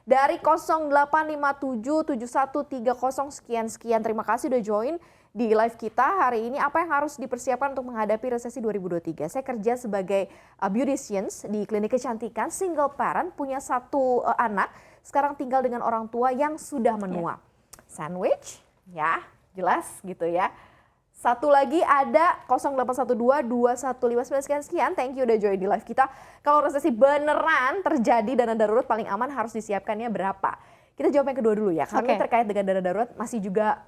dari 08577130 sekian. Terima kasih udah join di live kita hari ini. Apa yang harus dipersiapkan untuk menghadapi resesi 2023? Saya kerja sebagai beauticians di klinik kecantikan, single parent, punya satu anak, sekarang tinggal dengan orang tua yang sudah menua. Sandwich, ya jelas gitu ya. Satu lagi ada 08122159 sekian. Thank you udah join di live kita. Kalau resesi beneran terjadi, dana darurat paling aman harus disiapkannya berapa? Kita jawab yang kedua dulu ya, karena terkait dengan dana darurat masih juga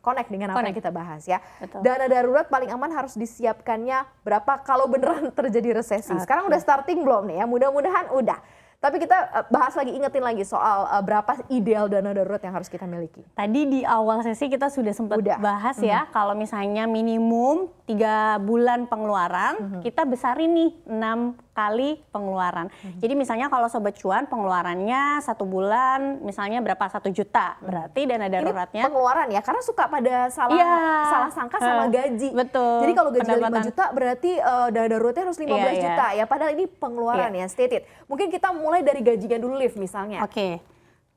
connect dengan apa yang kita bahas ya. Betul. Dana darurat paling aman harus disiapkannya berapa kalau beneran terjadi resesi? Sekarang udah starting belum nih ya? Mudah-mudahan udah. Tapi kita bahas lagi, ingetin lagi soal berapa ideal dana darurat yang harus kita miliki. Tadi di awal sesi kita sudah sempat bahas ya, kalau misalnya minimum 3 bulan pengeluaran, kita besarin nih 6 kali pengeluaran. Jadi misalnya kalau Sobat Cuan pengeluarannya 1 bulan misalnya berapa, 1 juta, berarti dana daruratnya. Ini pengeluaran ya, karena suka pada salah sangka sama gaji. Betul. Jadi kalau gaji 5 juta berarti dana daruratnya harus 15 juta ya, padahal ini pengeluaran ya, stated. Mungkin kita mulai dari gajinya dulu, Liv, misalnya.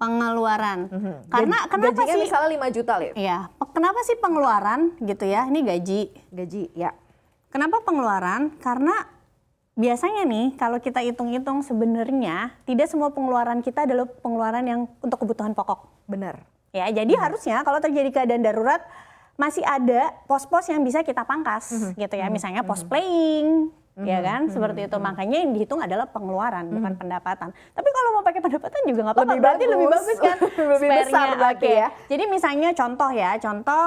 Pengeluaran. Karena kenapa gajinya sih misalnya 5 juta, Liv? Iya. Kenapa sih pengeluaran gitu ya? Ini gaji. Gaji, ya. Kenapa pengeluaran? Karena biasanya nih kalau kita hitung-hitung sebenarnya tidak semua pengeluaran kita adalah pengeluaran yang untuk kebutuhan pokok. Benar. Ya, jadi harusnya kalau terjadi keadaan darurat masih ada pos-pos yang bisa kita pangkas gitu ya. Misalnya pos playing, ya kan, seperti itu. Makanya yang dihitung adalah pengeluaran, bukan pendapatan. Tapi kalau mau pakai pendapatan juga nggak apa-apa, berarti lebih bagus kan. Lebih besar berarti ya. Jadi misalnya contoh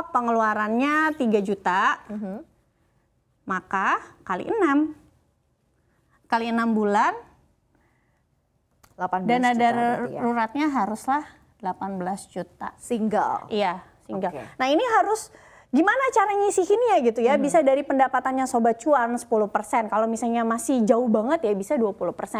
pengeluarannya 3 juta, maka kali 6. Kali 6 bulan, 18 dana juta daruratnya haruslah 18 juta. Single? Iya, single. Nah ini harus gimana cara nyisihinnya gitu ya, bisa dari pendapatannya Sobat Cuan 10%, kalau misalnya masih jauh banget ya bisa 20%,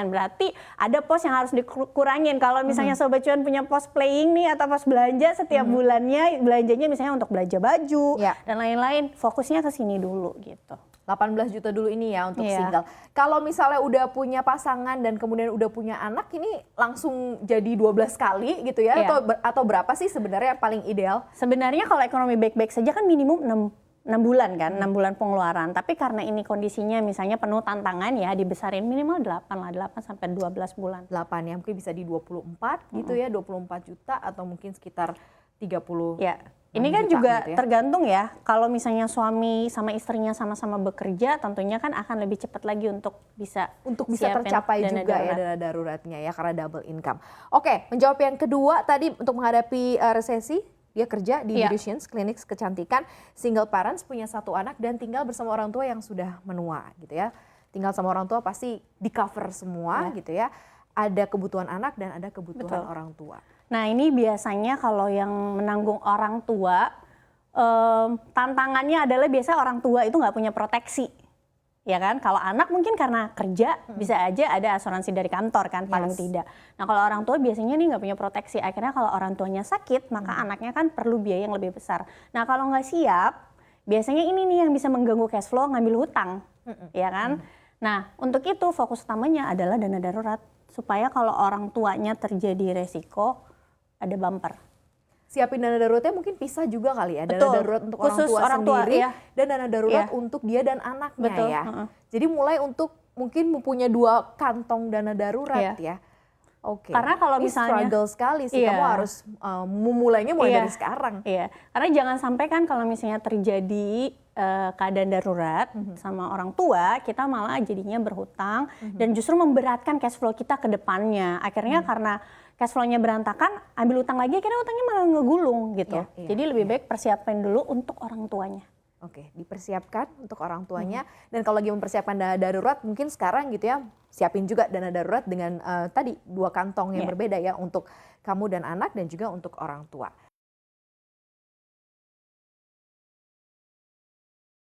berarti ada pos yang harus dikurangin. Kalau misalnya Sobat Cuan punya pos playing nih atau pos belanja setiap bulannya, belanjanya misalnya untuk belanja baju dan lain-lain, fokusnya ke sini dulu gitu. 18 juta dulu ini ya untuk single. Kalau misalnya udah punya pasangan dan kemudian udah punya anak, ini langsung jadi 12 kali gitu ya? Atau berapa sih sebenarnya paling ideal? Sebenarnya kalau ekonomi baik-baik saja kan minimum 6 bulan kan, 6 bulan pengeluaran. Tapi karena ini kondisinya misalnya penuh tantangan ya, dibesarin minimal 8 lah, 8 sampai 12 bulan. 8 ya, mungkin bisa di 24 gitu ya, 24 juta atau mungkin sekitar 30. Ya. Ini kan juga gitu ya, tergantung ya, kalau misalnya suami sama istrinya sama-sama bekerja, tentunya kan akan lebih cepat lagi untuk bisa tercapai juga ya dana daruratnya ya, karena double income. Oke, menjawab yang kedua tadi untuk menghadapi resesi, dia kerja di beauticians, klinik kecantikan, single parents, punya 1 anak dan tinggal bersama orang tua yang sudah menua gitu ya. Tinggal sama orang tua pasti di cover semua gitu ya. Ada kebutuhan anak dan ada kebutuhan orang tua. Nah ini biasanya kalau yang menanggung orang tua, tantangannya adalah biasanya orang tua itu nggak punya proteksi. Ya kan, kalau anak mungkin karena kerja bisa aja ada asuransi dari kantor kan, paling tidak. Nah kalau orang tua biasanya nih nggak punya proteksi, akhirnya kalau orang tuanya sakit, maka anaknya kan perlu biaya yang lebih besar. Nah kalau nggak siap, biasanya ini nih yang bisa mengganggu cash flow, ngambil hutang, ya kan. Nah untuk itu fokus utamanya adalah dana darurat, supaya kalau orang tuanya terjadi resiko, ada bumper. Siapin dana daruratnya mungkin pisah juga kali ya. Dana darurat untuk khusus orang tua sendiri dan dana darurat untuk dia dan anaknya ya. Jadi mulai untuk mungkin mempunyai 2 kantong dana darurat ya. Karena kalau misalnya struggle sekali sih, kamu harus memulainya mulai dari sekarang. Karena jangan sampai kan kalau misalnya terjadi keadaan darurat sama orang tua, kita malah jadinya berhutang dan justru memberatkan cash flow kita ke depannya. Akhirnya karena cash flow-nya berantakan, ambil utang lagi, akhirnya utangnya malah ngegulung gitu. Jadi lebih baik persiapkan dulu untuk orang tuanya. Dipersiapkan untuk orang tuanya. Dan kalau lagi mempersiapkan dana darurat, mungkin sekarang gitu ya, siapin juga dana darurat dengan tadi 2 kantong yang berbeda ya, untuk kamu dan anak dan juga untuk orang tua.